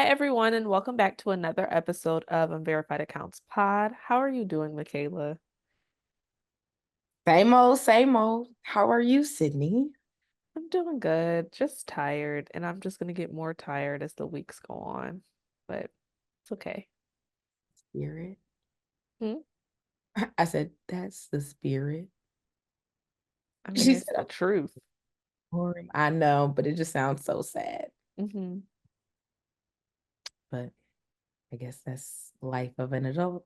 Hi, everyone, and welcome back to another episode of Unverified Accounts Pod. How are you doing, Micayla? Same old, same old. How are you, Sydney? I'm doing good, just tired, and I'm just gonna get more tired as the weeks go on, but it's okay. Spirit. Hmm? I said, that's the spirit. I mean, She it's said, the I'm truth. boring. I know, but it just sounds so sad. Hmm. But I guess that's life of an adult.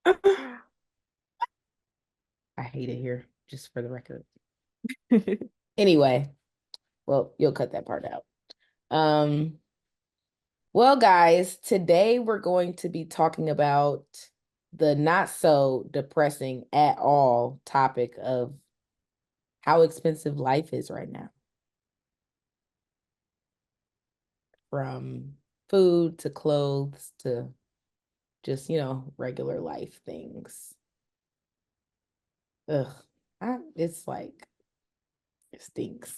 I hate it here, just for the record. Anyway, well, you'll cut that part out. Um, well, guys, today we're going to be talking about the not so depressing at all topic of how expensive life is right now. From food to clothes to just, regular life things. Ugh, it's like, it stinks.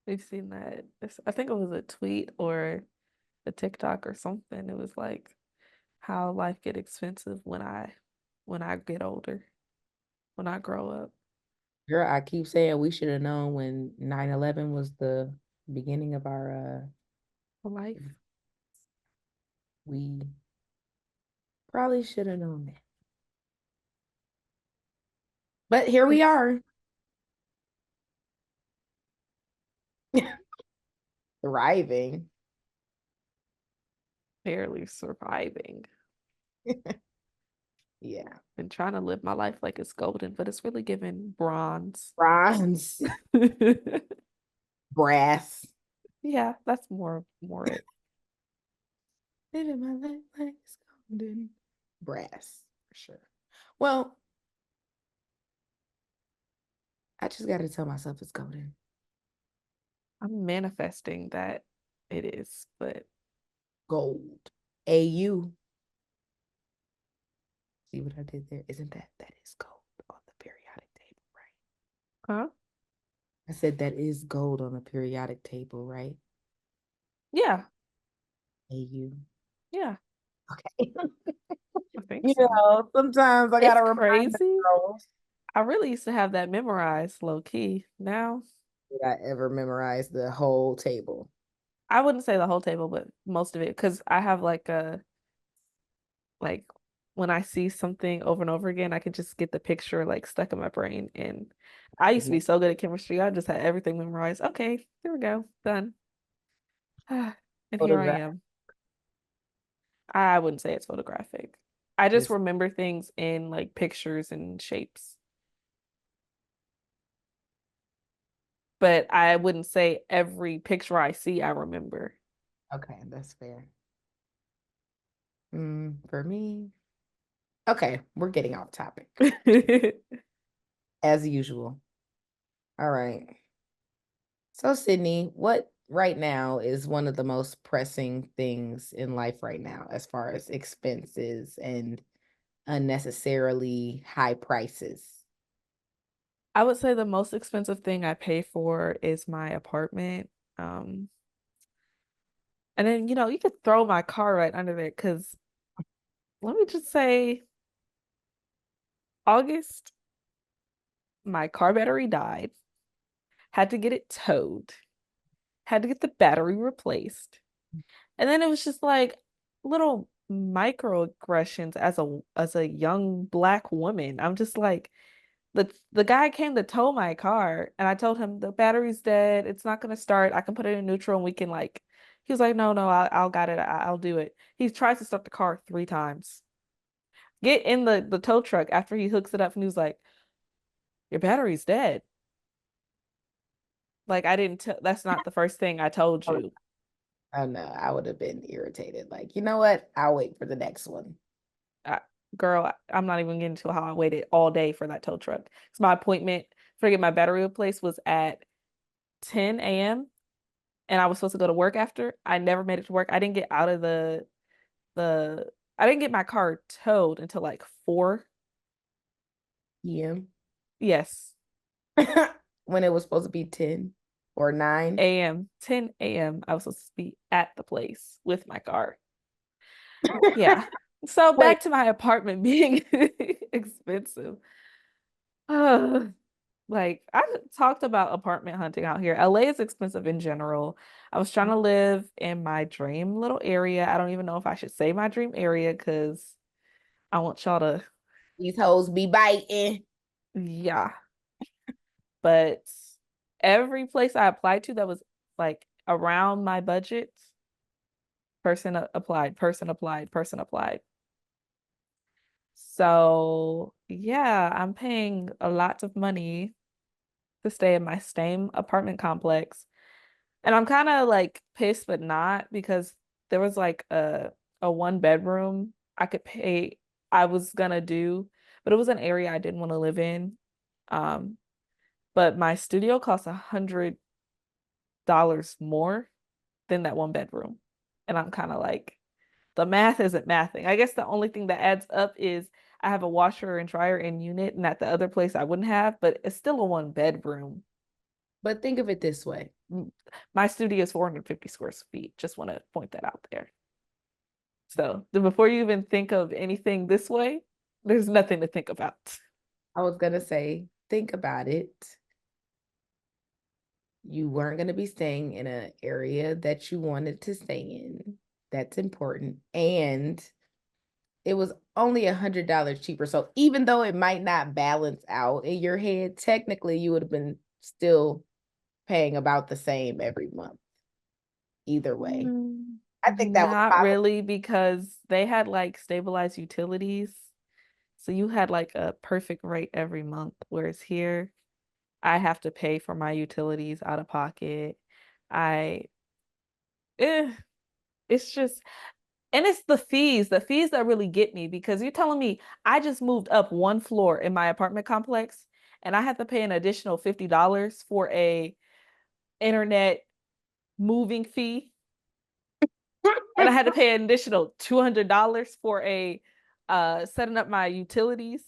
We've seen that. I think it was a tweet or a TikTok or something. It was like how life get expensive when I get older, when I grow up. Girl, I keep saying we should have known when 9/11 was the beginning of our, Life. we probably should have known that. But here we are, thriving. Barely surviving. Yeah. Been trying to live my life like it's golden, but it's really giving bronze. Bronze, brass. Yeah, that's more it. Living my life like it's golden. Brass, for sure. Well, I just got to tell myself it's golden. I'm manifesting that it is, but Gold. AU. See what I did there? Isn't that is gold on the periodic table, right? huh? I said that is gold on the periodic table, right? Yeah, AU. yeah, Okay. I think so. Sometimes I It's gotta remind crazy. myself. I really used to have that memorized low key. Now, Did I ever memorize the whole table? I wouldn't say the whole table, but most of it, because I have like when I see something over and over again, I can just get the picture like stuck in my brain. And I used to Mhm. be so good at chemistry. I just had everything memorized. Okay, there we go. Done. And What here is I that? am. I wouldn't say it's photographic. I just This remember things in like pictures and shapes. But I wouldn't say every picture I see I remember. okay, that's fair. For me, okay, we're getting off topic as usual. All right. So, Sydney, what right now is one of the most pressing things in life right now, as far as expenses and unnecessarily high prices? I would say the most expensive thing I pay for is my apartment. Um, and then, you could throw my car right under there because let me just say, August, my car battery died, had to get it towed, had to get the battery replaced. And then it was just like little microaggressions as a young black woman. I'm just like the guy came to tow my car and I told him the battery's dead. It's not gonna start. I can put it in neutral and we can like he was like, no, I'll got it. I'll do it. He tries to start the car 3 times. Get in the tow truck after he hooks it up and he was like, your battery's dead. Like I didn't tell that's not the first thing I told Oh, you. oh no, I would have been irritated. Like, you know what? I'll wait for the next one. I, girl, I'm not even getting to how I waited all day for that tow truck. So my appointment for get my battery replaced was at 10 a.m. and I was supposed to go to work after. I never made it to work. I didn't get out of the I didn't get my car towed until like 4. Yeah. Yes. When it was supposed to be 10. or 9? a.m., 10 a.m. I was supposed to be at the place with my car. Yeah. So Wait, back to my apartment being expensive. Like I talked about apartment hunting out here. LA is expensive in general. I was trying to live in my dream little area. I don't even know if I should say my dream area because I want y'all to, these hoes be biting. yeah. But every place I applied to that was like around my budget, applied, person applied, person applied. So yeah, I'm paying a lot of money to stay in my same apartment complex. And I'm kind of like pissed, but not because there was like a one bedroom I could pay I was gonna do, but it was an area I didn't want to live in. Um, but my studio costs $100 more than that one bedroom. And I'm kind of like, the math isn't mathing. I guess the only thing that adds up is I have a washer and dryer in unit, and at the other place I wouldn't have, but it's still a one bedroom. But think of it this way. My studio is 450 square feet. Just want to point that out there. So before you even think of anything this way, there's nothing to think about. I was gonna say, think about it. You weren't gonna be staying in an area that you wanted to stay in. That's important. And it was only $100 cheaper. So even though it might not balance out in your head, technically you would have been still paying about the same every month, either way. I think that was Not probably, really, because they had like stabilized utilities. So you had like a perfect rate every month, whereas here I have to pay for my utilities out of pocket. I, eh, it's just, and it's the fees that really get me because you're telling me I just moved up one floor in my apartment complex and I have to pay an additional $50 for a internet moving fee, and I had to pay an additional $200 for a setting up my utilities.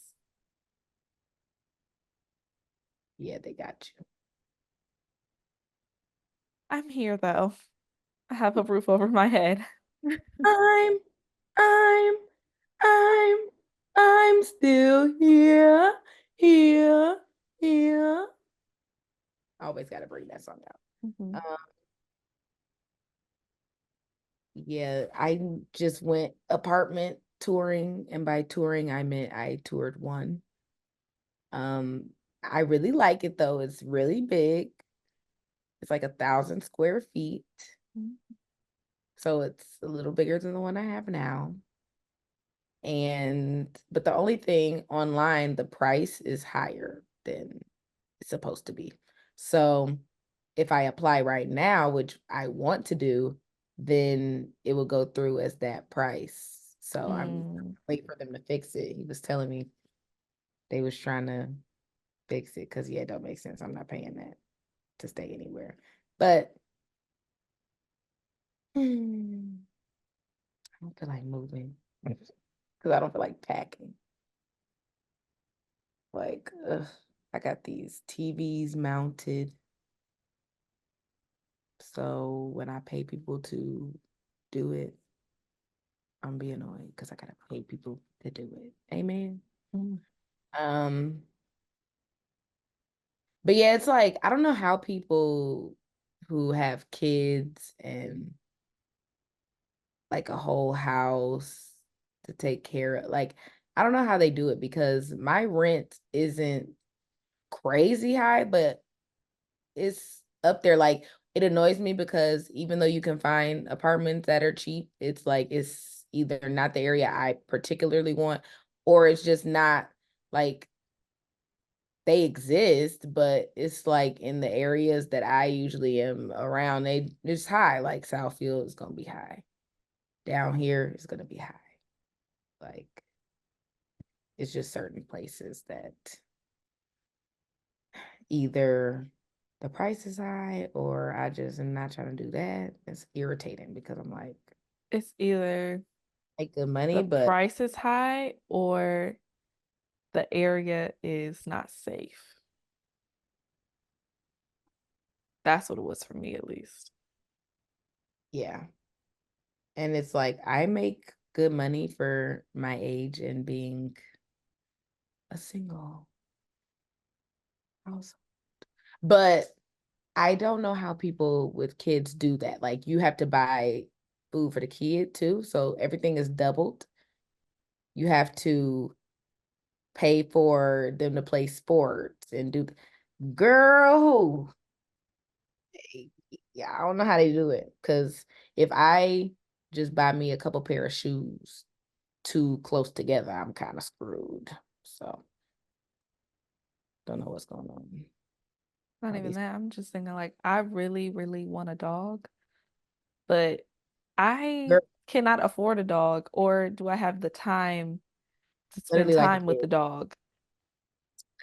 yeah, they got I'm here though. I have a roof over my head. you. I'm, I'm, I'm still here, here, here. I always got to bring that song Mhm. out. Yeah, I just went apartment touring, and by touring, I meant I toured one. Um, I really like it though. It's really big. It's like 1,000 square feet, so it's a little bigger than the one I have now. And but the only thing online, the price is higher than it's supposed to be. So if I apply right now, which I want to do, then it will go through as that price. So I'm Mm. wait for them to fix it. He was telling me they was trying to fix it because yeah, it don't make sense. I'm not paying that to stay anywhere. But I don't feel like moving because I don't feel like packing. Like, ugh, I got these TVs mounted. So when I pay people to do it, I'm being annoyed because I gotta pay people to do it. Amen. Mm. Um, but yeah, it's like I don't know how people who have kids and like a whole house to take care of, like I don't know how they do it because my rent isn't crazy high, but it's up there. Like it annoys me because even though you can find apartments that are cheap, it's like it's either not the area I particularly want or it's just not like they exist, but it's like in the areas that I usually am around, it's high. Like Southfield is gonna be high. Down here is gonna be high. Like it's just certain places that either the price is high or I just am not trying to do that. It's irritating because I'm like, It's either make good money, the but price is high or the area is not safe. That's what it was for me, at least. Yeah. And it's like I make good money for my age and being a single house. But I don't know how people with kids do that. Like you have to buy food for the kid too, so everything is doubled. You have to pay for them to play sports and do girl. Yeah, I don't know how they do it because if I just buy me a couple pair of shoes too close together, I'm kind of screwed. So don't know what's going on. Not All even these that. I'm just thinking like I really, really want a dog, but I girl, cannot afford a dog, or do I have the time to spend literally like a time with kid. the dog?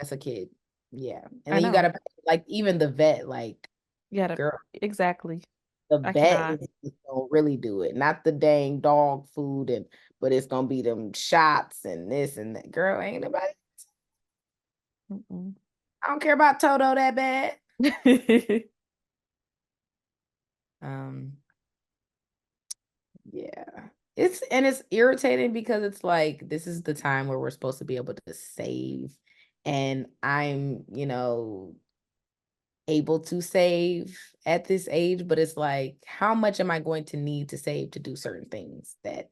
That's a kid. Yeah. And I then you know. gotta like even the vet, like, You gotta, girl, exactly. the I vet cannot. is gonna really do it. Not the dang dog food and but it's gonna be them shots and this and that. Girl, ain't nobody. Mm-mm. I don't care about Toto that bad. Um, yeah. It's irritating because it's like this is the time where we're supposed to be able to save. And I'm, able to save at this age, but it's like, how much am I going to need to save to do certain things that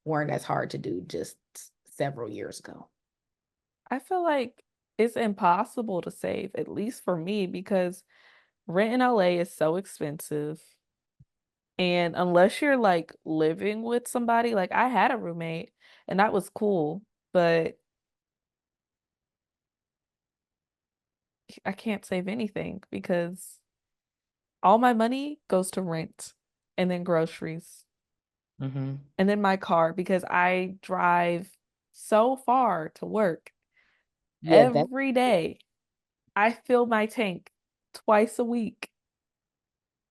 weren't as hard to do just several years ago? I feel like it's impossible to save, at least for me, because rent in LA is so expensive. And unless you're like living with somebody, like I had a roommate and that was cool, but I can't save anything because all my money goes to rent and then groceries Mm-hmm. and then my car because I drive so far to work Yeah, that. every day. I fill my tank twice a week.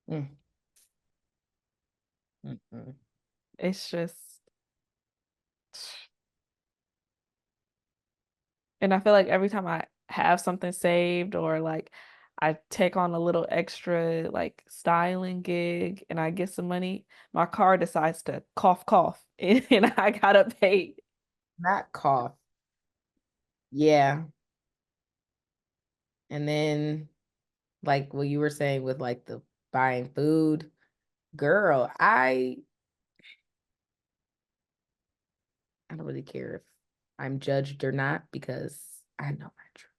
Mm, mm, mm. It's just, and I feel like every time I have something saved or like I take on a little extra like styling gig and I get some money, my car decides to cough, cough, and I gotta pay. Not cough. Yeah. And then like what you were saying with like the buying food, girl, I don't really care if I'm judged or not because I know my truth.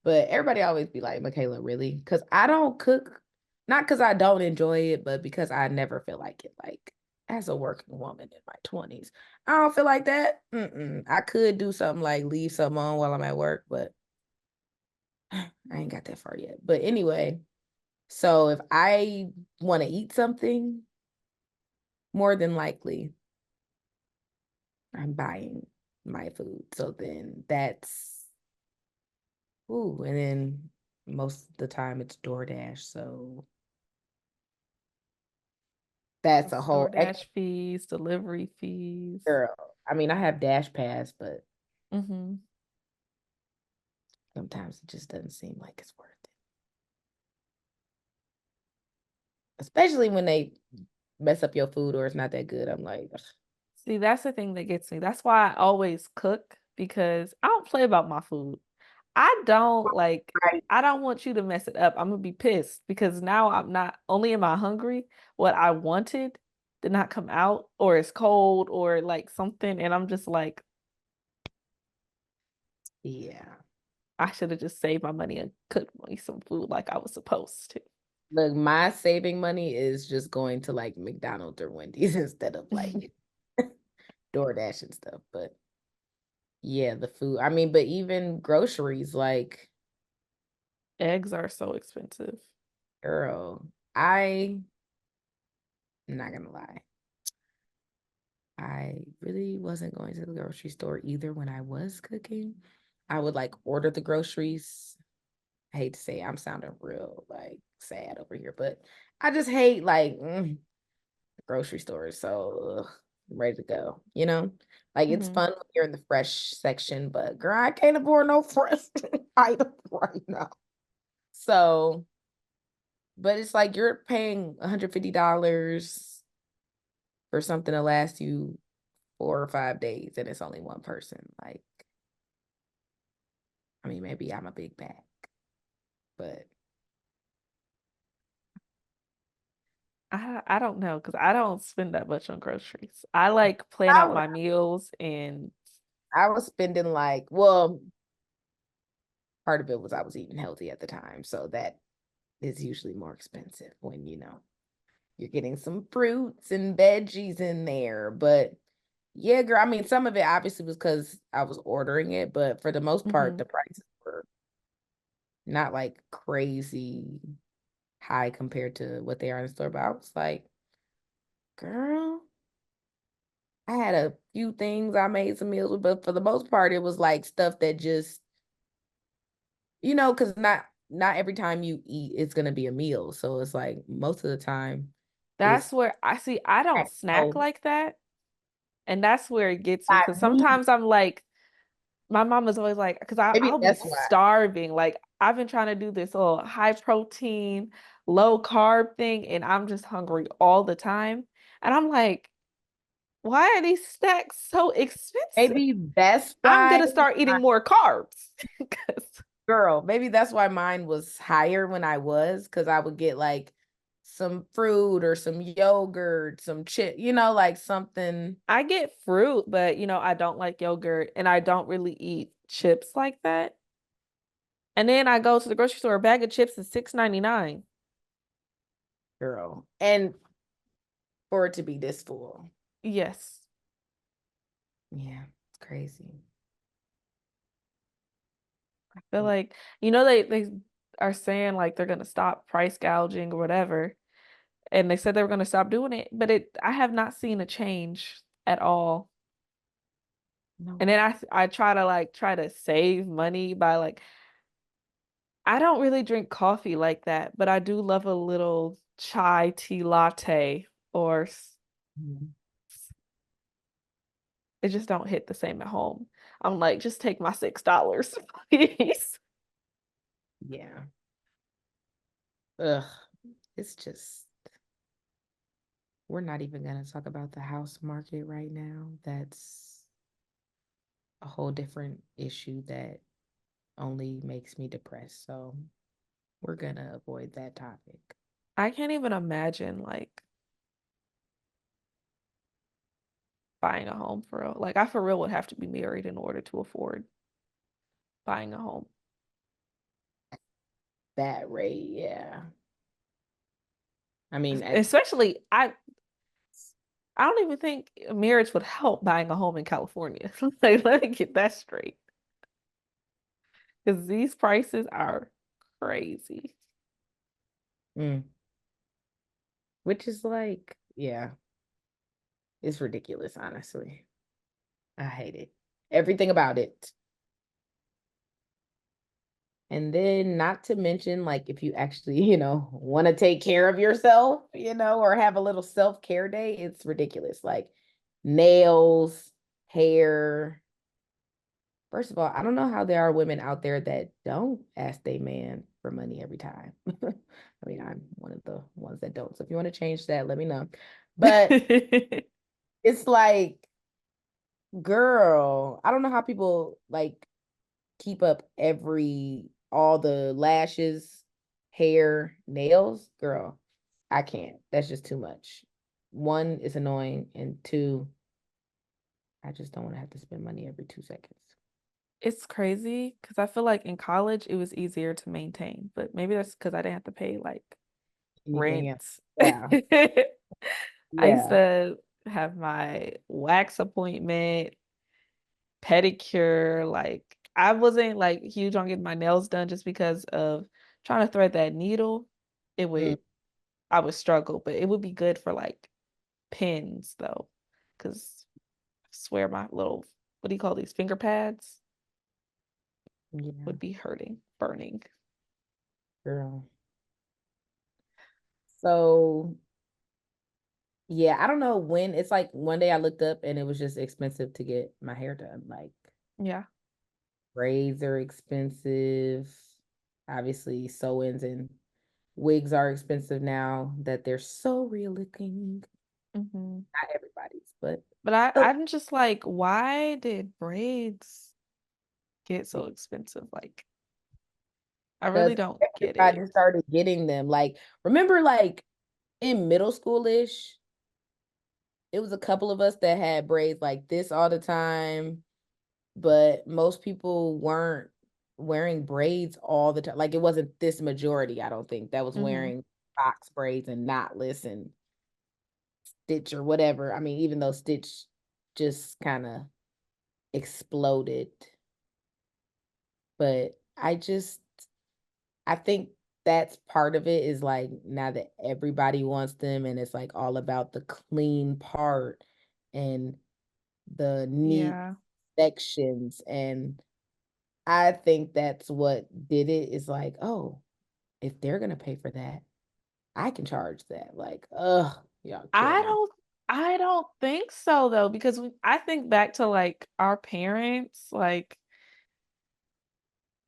But everybody always be like, Micayla, really? Because I don't cook, not because I don't enjoy it, but because I never feel like it. Like, as a working woman in my 20s, I don't feel like that. I could do something like leave something on while I'm at work, but I ain't got that far yet. But anyway, so if I want to eat something, more than likely, I'm buying my food. So then and then most of the time it's DoorDash. So that's a Plus whole DoorDash fees, delivery fees. girl. I mean, I have Dash Pass, but Hmm. sometimes it just doesn't seem like it's worth it. Especially when they mess up your food or it's not that good. I'm like, ugh, See, that's the thing that gets me. That's why I always cook because I don't play about my food. I don't like, right. I don't want you to mess it up. I'm gonna be pissed because now I'm not only am I hungry, what I wanted did not come out, or it's cold, or like something, and I'm just like, Yeah. I should have just saved my money and cooked me some food like I was supposed to. Look, my saving money is just going to like McDonald's or Wendy's instead of like DoorDash and stuff. But yeah, the food. I mean, but even groceries, like, Eggs are so expensive. girl, I'm not gonna lie. I really wasn't going to the grocery store either when I was cooking. I would like order the groceries. I hate to say it, I'm sounding real like sad over here, but I just hate like grocery stores. So I'm ready to go. Like it's Hmm. fun when you're in the fresh section, but girl, I can't afford no fresh items right now. So but it's like you're paying $150 for something to last you 4 or 5 days, and it's only one person. Like, I mean, maybe I'm a big bag, but I don't know because I don't spend that much on groceries. I like plan I out would, my meals and I was spending like, well, part of it was I was eating healthy at the time, so that is usually more expensive when you're getting some fruits and veggies in there. But yeah, girl, I mean, some of it obviously was because I was ordering it, but for the most part, mhm. the prices were not like crazy high compared to what they are in the store. But I was like, girl, I had a few things I made some meals with, but for the most part, it was like stuff that just, because not every time you eat, it's gonna be a meal. So it's like most of the time, it's That's where I see I don't snack oh, like that. And that's where it gets me I because need. sometimes I'm like, my mom is always like, because Maybe I'll be that's why. starving. Like I've been trying to do this little high protein, low carb thing, and I'm just hungry all the time. And I'm like, why are these snacks so expensive? Maybe that's I'm why, gonna start my eating more carbs. 'Cause girl, maybe that's why mine was higher when I was, because I would get like some fruit or some yogurt, some chip, like something. I get fruit, but I don't like yogurt and I don't really eat chips like that. And then I go to the grocery store, a bag of chips is $6.99. Girl. And for it to be this full. Yes. Yeah, it's crazy. I feel like, they are saying like they're gonna stop price gouging or whatever. And they said they were gonna stop doing it, but I have not seen a change at all. No. And then I try to save money by like I don't really drink coffee like that, but I do love a little chai tea latte or Mhm. it just don't hit the same at home. I'm like, just take my $6, please. Yeah. Ugh. It's just, we're not even gonna talk about the house market right now. That's a whole different issue that only makes me depressed. So we're gonna avoid that topic. I can't even imagine like buying a home for real. Like I for real would have to be married in order to afford buying a home. That rate, yeah. I mean, Especially I don't even think marriage would help buying a home in California. Like, let me get that straight. Because these prices are crazy. mm, which is like, yeah, it's ridiculous, honestly. I hate it. Everything about it. And then not to mention, like, if you actually, want to take care of yourself, or have a little self-care day, it's ridiculous. Like nails, hair. First of all, I don't know how there are women out there that don't ask their man for money every time. I mean, I'm one of the ones that don't. So if you want to change that, let me know. But it's like, girl, I don't know how people like keep up all the lashes, hair, nails. Girl, I can't. That's just too much. One is annoying, and two, I just don't want to have to spend money every 2 seconds. It's crazy because I feel like in college it was easier to maintain, but maybe that's because I didn't have to pay like Anything rent. else? Yeah. I used Yeah. to have my wax appointment, pedicure. Like I wasn't like huge on getting my nails done just because of trying to thread that needle. It Mm, would I would struggle, but it would be good for like pins though, because I swear my little what do you call these finger pads yeah, would be hurting, burning. girl. So yeah, I don't know when. It's like one day I looked up and it was just expensive to get my hair done. Like Yeah. braids are expensive. Obviously, sew-ins and wigs are expensive now that they're so real looking. Hmm. Not everybody's, but But I'm just like, why did braids get so expensive? Like, I really because don't get it. everybody started getting them. Like, remember, like in middle schoolish, it was a couple of us that had braids like this all the time, but most people weren't wearing braids all the time. Like, it wasn't this majority, I don't think, that was Hmm. wearing box braids and knotless and Stitch or whatever. I mean, even though Stitch just kind of exploded, but I think that's part of it is like now that everybody wants them and it's like all about the clean part and the neat Yeah. sections. And I think that's what did it is like, oh, if they're gonna pay for that, I can charge that. Like, ugh, y'all kill I me. don't I don't think so though, because I think back to like our parents, like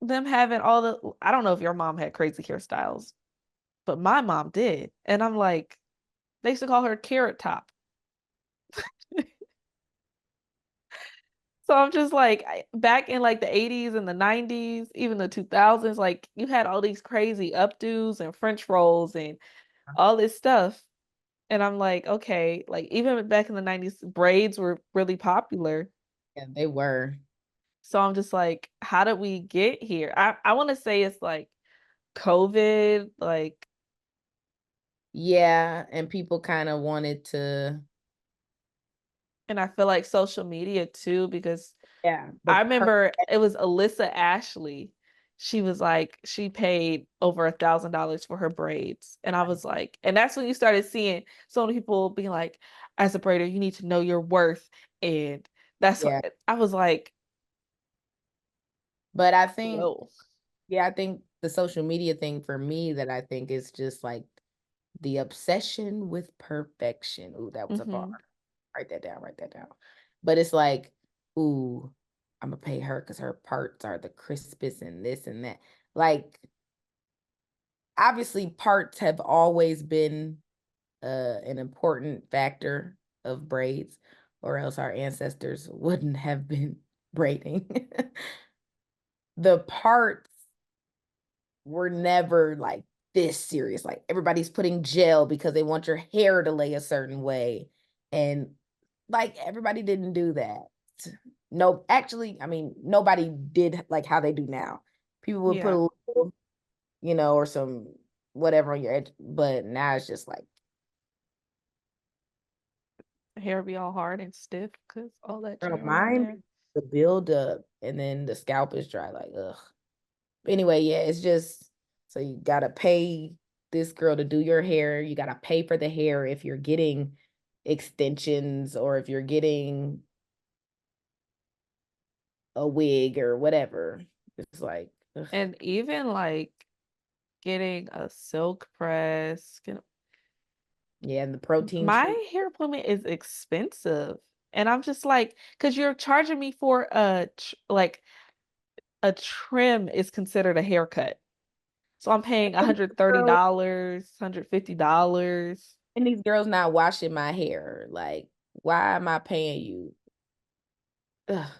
them having all the I don't know if your mom had crazy hairstyles, but my mom did. And I'm like, they used to call her Carrot Top. So I'm just like, back in like the 80s and the 90s, even the 2000s, like you had all these crazy updos and French rolls and all this stuff. And I'm like, okay, like even back in the 90s, braids were really popular. Yeah, they were. So I'm just like, how did we get here? I want to say it's like COVID, like, Yeah, and people kind of wanted to, and I feel like social media too, because yeah, the I per remember it was Alyssa Ashley. She was like, she paid over $1,000 for her braids. And I was like, and that's when you started seeing so many people being like, as a braider, you need to know your worth. And that's yeah. what I was like, But I think, whoa. yeah, I think the social media thing for me that I think is just like the obsession with perfection. Ooh, that was a bar. Hmm. Write that down, write that down. But it's like, ooh, I'm gonna pay her because her parts are the crispest and this and that. Like, obviously, parts have always been an important factor of braids, or else our ancestors wouldn't have been braiding. The parts were never like this serious. Like everybody's putting gel because they want your hair to lay a certain way. And like everybody didn't do that. No, actually, I mean, nobody did like how they do now. People would put Yeah. a little, or some whatever on your edge, but now it's just like, Hair be all hard and stiff because all that girl, gel in mine, there. the build up and then the scalp is dry, like, ugh. Anyway, yeah, it's just so you gotta pay this girl to do your hair. You gotta pay for the hair if you're getting extensions or if you're getting a wig or whatever. It's like, ugh. And even like getting a silk press, Yeah, and the protein my treat. hair appointment is expensive. And I'm just like, because you're charging me for like a trim is considered a haircut. So I'm paying Girl, $130, $150. and these girls not washing my hair. Like, why am I paying you? Ugh.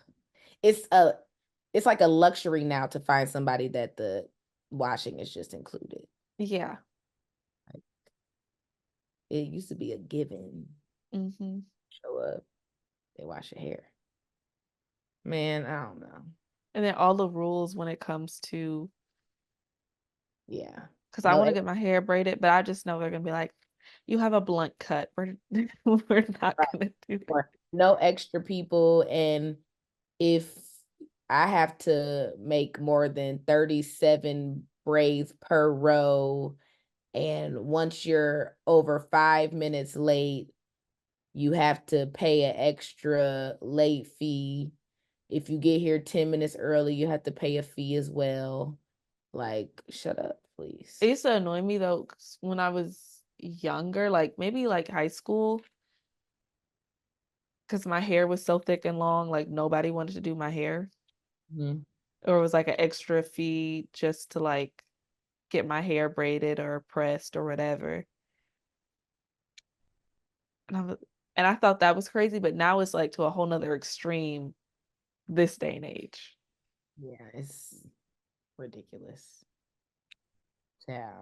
It's a, it's like a luxury now to find somebody that the washing is just included. Yeah. Like, it used to be a given. Hmm. Show up, they wash your hair. Man, I don't know. And then all the rules when it comes to, Yeah. because I No want to get my hair braided, but I just know they're gonna be like, you have a blunt cut. We're not right. gonna do that. Or no extra people. And if I have to make more than 37 braids per row, and once you're over 5 minutes late, you have to pay an extra late fee. If you get here 10 minutes early, you have to pay a fee as well. Like, shut up, It please. used to annoy me though, 'cause when I was younger, like maybe like high school, because my hair was so thick and long, like nobody wanted to do my hair. Mhm. Or it was like an extra fee just to like get my hair braided or pressed or whatever. And I thought that was crazy, but now it's like to a whole nother extreme this day and age. Yeah, it's ridiculous. Yeah.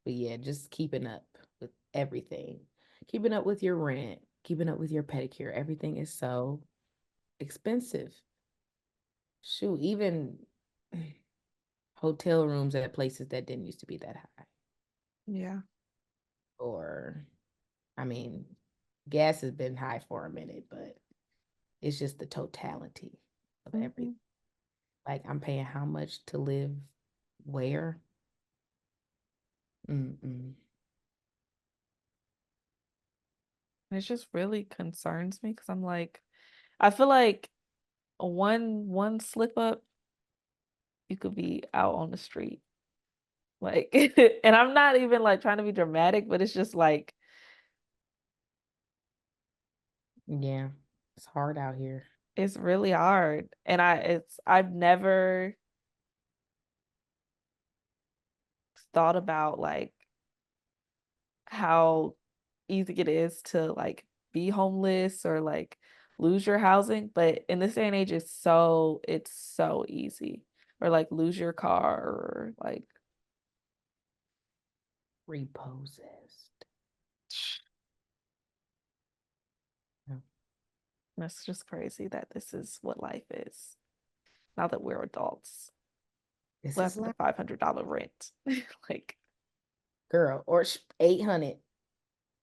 But yeah, just keeping up with everything. Keeping up with your rent, keeping up with your pedicure. Everything is so expensive. Shoot, even hotel rooms at places that didn't used to be that high. Yeah. Or, I mean, gas has been high for a minute, but it's just the totality of everything. Hmm. Like, I'm paying how much to live where? Mm-mm. It just really concerns me because I'm like, I feel like one slip up, you could be out on the street. Like, and I'm not even like trying to be dramatic, but it's just like Yeah, it's hard out here. it's really hard. And I've never thought about like how easy it is to like be homeless or like lose your housing, but in this day and age it's so easy. Or like lose your car or like Repossessed. Yeah. it's just crazy that this is what life is now that we're adults. This Less is than the like, $500 rent. Like, girl, or 800.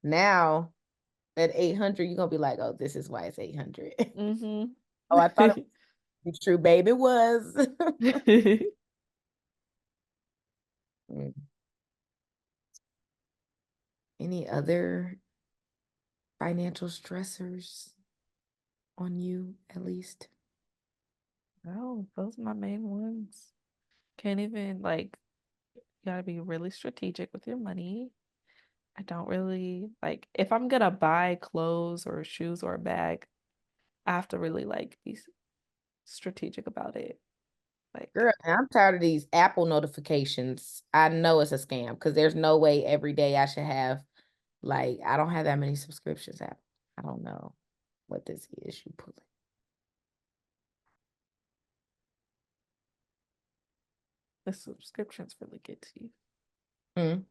Now at 800, you're gonna be like, oh, this is why it's 800. mm-hmm. Oh, I thought it was true, babe. It was. Mm. Any other financial stressors on you, at least? No, those are my main ones. Can't even like you gotta be really strategic with your money. I don't really like if I'm gonna buy clothes or shoes or a bag, I have to really like be strategic about it. Like, Girl, I'm tired of these Apple notifications. I know it's a scam because there's no way every day I should have, like, I don't have that many subscriptions. I don't know what this is you pulling. the subscriptions really get to you. Mm.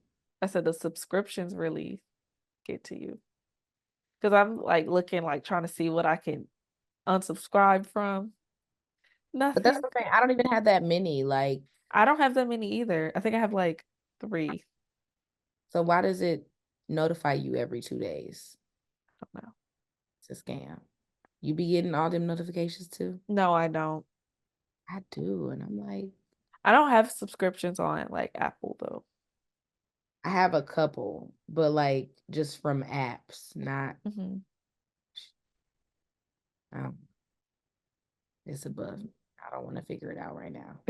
I said the subscriptions really get to you. Because I'm like looking like trying to see what I can unsubscribe from. But that's Nothing. the thing. I don't even have that many. Like, I don't have that many either. I think I have like three. so why does it notify you every 2 days? I don't know. It's a scam. You be getting all them notifications too? No, I don't. I do. And I'm like, I don't have subscriptions on like Apple though. I have a couple, but like just from apps, not, Hmm. um, it's above me. I don't want to figure it out right now.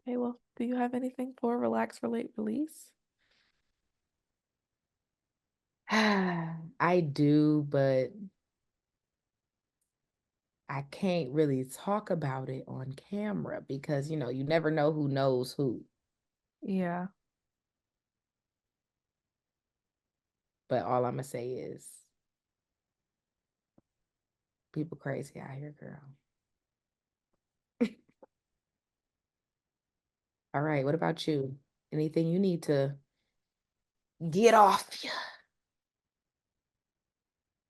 Okay, well, do you have anything for relax, relate, release? I do, but I can't really talk about it on camera because, you never know who knows who. Yeah. But all I'm gonna say is people crazy out here, girl. All right, what about you? Anything you need to get off you?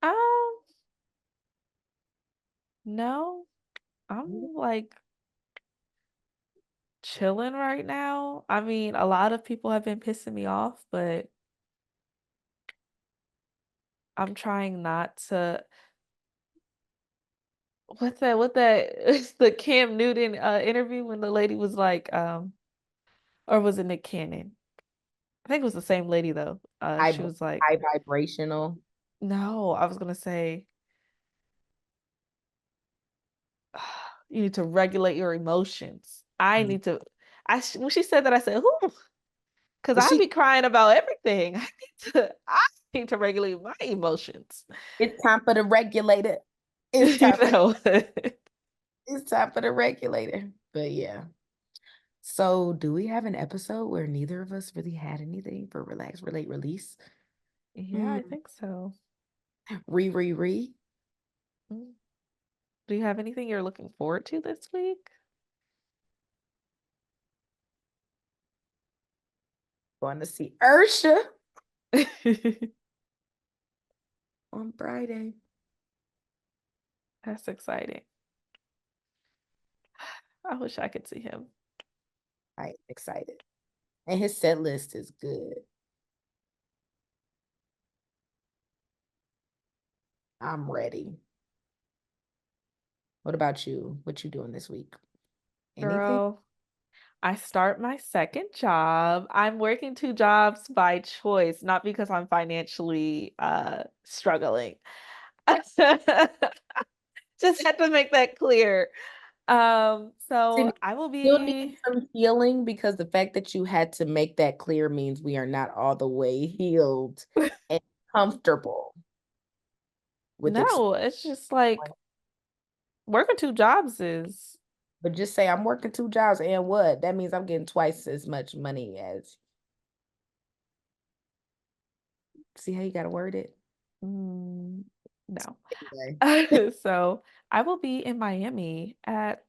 Um, no. I'm like chilling right now. I mean, a lot of people have been pissing me off, but I'm trying not to. What that it's the Cam Newton interview when the lady was like, or was it Nick Cannon? I think it was the same lady though. High, She was like, high vibrational. no, I was gonna say, you need to regulate your emotions. I Mm. need to. When she said that, I said, who? Because But I be crying about everything. I need to regulate my emotions. it's time for the regulator. It's You time for know. It's time for the regulator. But yeah. So, do we have an episode where neither of us really had anything for relax, relate, release? Yeah, Hmm. I think so. Re. Mm. Do you have anything you're looking forward to this week? Going to see Ursha on Friday. That's exciting. I wish I could see him. I'm excited. And his set list is good. I'm ready. What about you? What you doing this week? Anything? Girl, I start my second job. I'm working two jobs by choice, not because I'm financially struggling. Just had to make that clear. So Sydney, I will still need be some healing because the fact that you had to make that clear means we are not all the way healed and comfortable with it. no, it's just like working two jobs is But just say I'm working two jobs and what? That means I'm getting twice as much money as. See how you gotta word it? mm, no. Anyway. So I will be in Miami at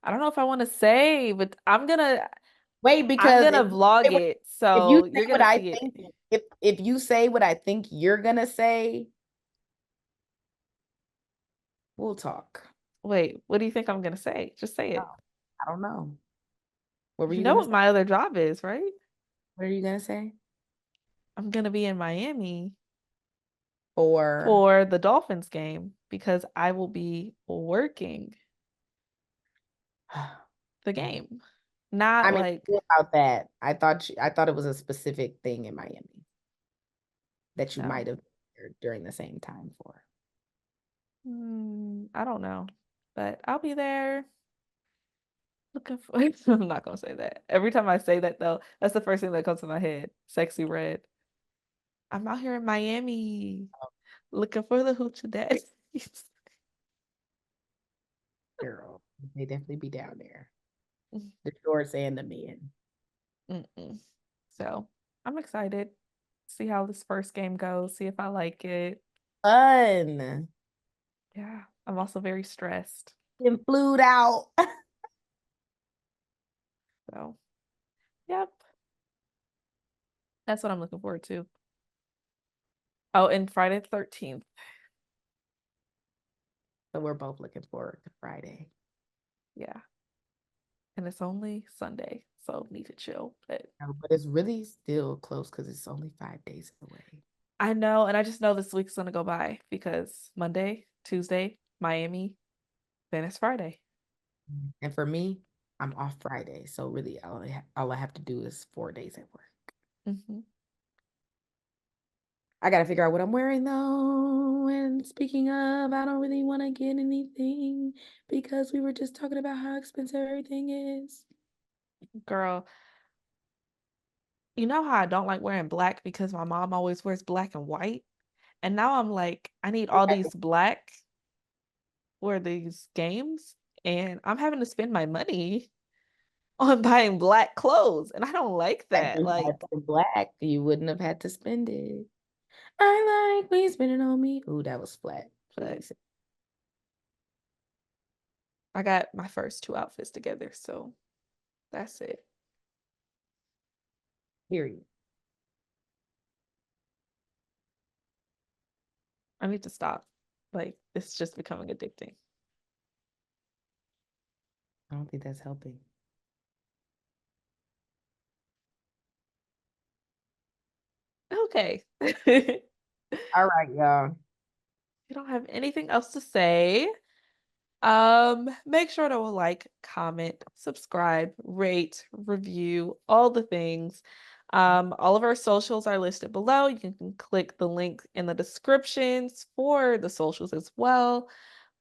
I don't know if I want to say, but Wait, I'm because gonna vlog wait, it, if you so say you're what gonna I see think, it. if you say what I think you're gonna say, we'll talk. Wait, what do you think I'm gonna say? Just say No, it. I don't know. What were You you know gonna what say? my other job is, right? What are you gonna say? I'm gonna be in Miami Or for the Dolphins game because I will be working the game. I Not mean, like, about that. I thought it was a specific thing in Miami that you might no. have during the same time for. I don't know. But I'll be there looking for I'm not gonna say that. Every time I say that though, that's the first thing that comes to my head. Sexy red. I'm out here in Miami looking for the hoochie daddies. Girl, they definitely be down there. The shorts and the men. Mm-mm. So I'm excited. See how this first game goes, see if I like it. Fun. Yeah, I'm also very stressed. And flued out. So, yep, that's what I'm looking forward to. Oh, and Friday the 13th. So we're both looking forward to Friday. Yeah, and it's only Sunday, so need to chill. But No, but it's really still close because it's only 5 days away. I know, and I just know this week's gonna go by because Monday, Tuesday, Miami, then it's Friday. And for me, I'm off Friday. So really all I have to do is 4 days at work. Hmm. I gotta figure out what I'm wearing though. And speaking of, I don't really want to get anything because we were just talking about how expensive everything is. Girl, you know how I don't like wearing black because my mom always wears black and white? And now I'm like, I need all these black for these games, and I'm having to spend my money on buying black clothes, and I don't like Had that. you had Like, the black, you wouldn't have had to spend it. I like we spend it on me. Ooh, that was flat. but Please. I got my first two outfits together, so that's it. Period. I need to stop. Like, it's just becoming addicting. I don't think that's helping. Okay. You All right, y'all. don't have anything else to say. Make sure to like, comment, subscribe, rate, review, all the things. All of our socials are listed below. You can click the link in the descriptions for the socials as well.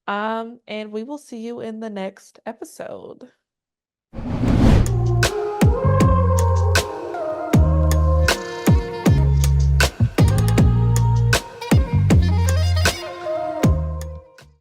And we will see you in the next episode.